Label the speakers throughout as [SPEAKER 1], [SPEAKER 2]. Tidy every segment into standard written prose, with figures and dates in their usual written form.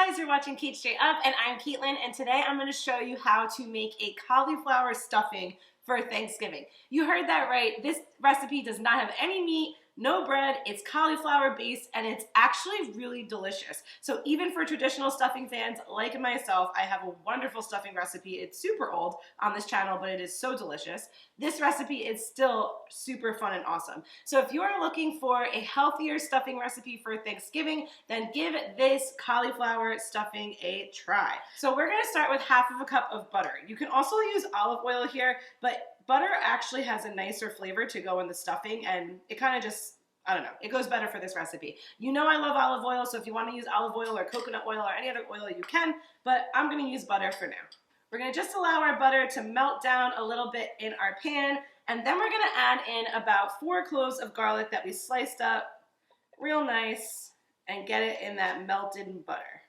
[SPEAKER 1] guys, you're watching Cait Straight Up, and I'm Caitlin, and today I'm going to show you how to make a cauliflower stuffing for Thanksgiving. You heard that right. This recipe does not have any meat, no bread, it's cauliflower based, and it's actually really delicious. So even for traditional stuffing fans like myself, I have a wonderful stuffing recipe. It's super old on this channel, but it is so delicious. This recipe is still super fun and awesome. So if you are looking for a healthier stuffing recipe for Thanksgiving, then give this cauliflower stuffing a try. So we're gonna start with half of a cup of butter. You can also use olive oil here, but butter actually has a nicer flavor to go in the stuffing, and it kind of just, I don't know, it goes better for this recipe. You know I love olive oil, so if you want to use olive oil or coconut oil or any other oil, you can, but I'm going to use butter for now. We're going to just allow our butter to melt down a little bit in our pan, and then we're going to add in about 4 cloves of garlic that we sliced up real nice and get it in that melted butter.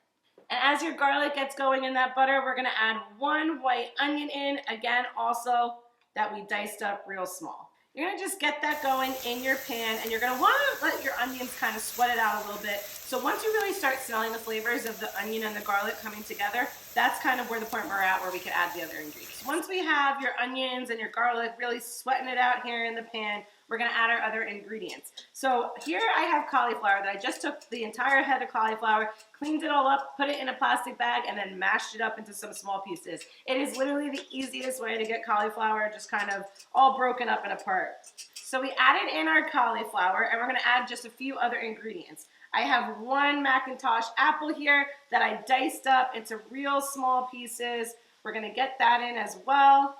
[SPEAKER 1] And as your garlic gets going in that butter, we're going to add 1 white onion in, again also that we diced up real small. You're gonna just get that going in your pan, and you're gonna wanna let your onions kind of sweat it out a little bit. So once you really start smelling the flavors of the onion and the garlic coming together, that's kind of where the point we're at where we can add the other ingredients. Once we have your onions and your garlic really sweating it out here in the pan, we're gonna add our other ingredients. So here I have cauliflower that I just took the entire head of cauliflower, cleaned it all up, put it in a plastic bag, and then mashed it up into some small pieces. It is literally the easiest way to get cauliflower just kind of all broken up and apart. So we added in our cauliflower, and we're gonna add just a few other ingredients. I have 1 Macintosh apple here that I diced up into real small pieces. We're gonna get that in as well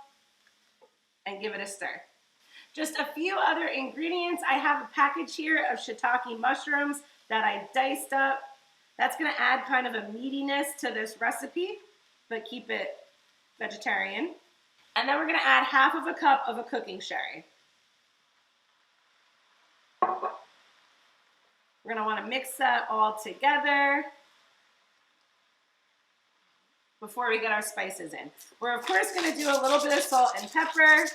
[SPEAKER 1] and give it a stir. Just a few other ingredients. I have a package here of shiitake mushrooms that I diced up. That's gonna add kind of a meatiness to this recipe, but keep it vegetarian. And then we're gonna add half of a cup of a cooking sherry. We're gonna wanna mix that all together before we get our spices in. We're of course gonna do a little bit of salt and pepper.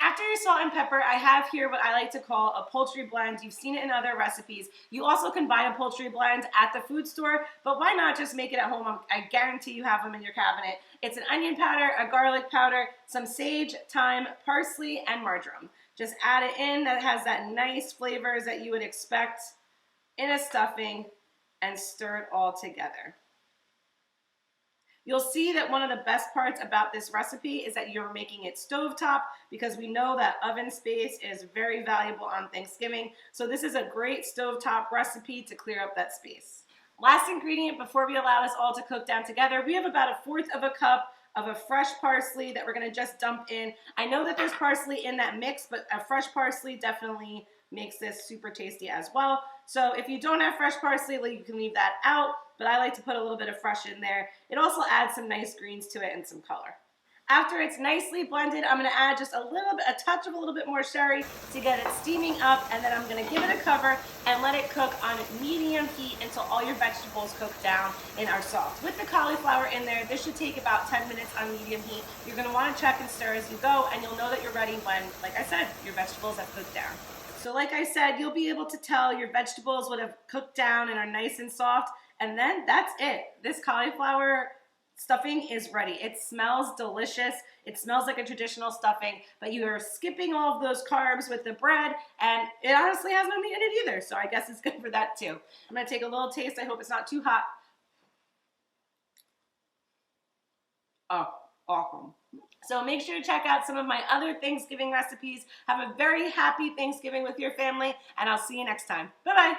[SPEAKER 1] After your salt and pepper, I have here what I like to call a poultry blend. You've seen it in other recipes. You also can buy a poultry blend at the food store, but why not just make it at home? I guarantee you have them in your cabinet. It's an onion powder, a garlic powder, some sage, thyme, parsley, and marjoram. Just add it in. That has that nice flavors that you would expect in a stuffing, and stir it all together. You'll see that one of the best parts about this recipe is that you're making it stovetop, because we know that oven space is very valuable on Thanksgiving. So this is a great stovetop recipe to clear up that space. Last ingredient before we allow this all to cook down together, we have about 1/4 of a cup of a fresh parsley that we're gonna just dump in. I know that there's parsley in that mix, but a fresh parsley definitely makes this super tasty as well. So if you don't have fresh parsley, you can leave that out, but I like to put a little bit of fresh in there. It also adds some nice greens to it and some color. After it's nicely blended, I'm gonna add just a touch of a little bit more sherry to get it steaming up, and then I'm gonna give it a cover and let it cook on medium heat until all your vegetables cook down and are soft. With the cauliflower in there, this should take about 10 minutes on medium heat. You're gonna wanna check and stir as you go, and you'll know that you're ready when, like I said, your vegetables have cooked down. So like I said, you'll be able to tell your vegetables would have cooked down and are nice and soft, and then that's it. This cauliflower stuffing is ready. It smells delicious. It smells like a traditional stuffing, but you are skipping all of those carbs with the bread, and it honestly has no meat in it either, so I guess it's good for that too. I'm gonna take a little taste. I hope it's not too hot. Oh, awesome. So make sure to check out some of my other Thanksgiving recipes. Have a very happy Thanksgiving with your family, and I'll see you next time. Bye-bye.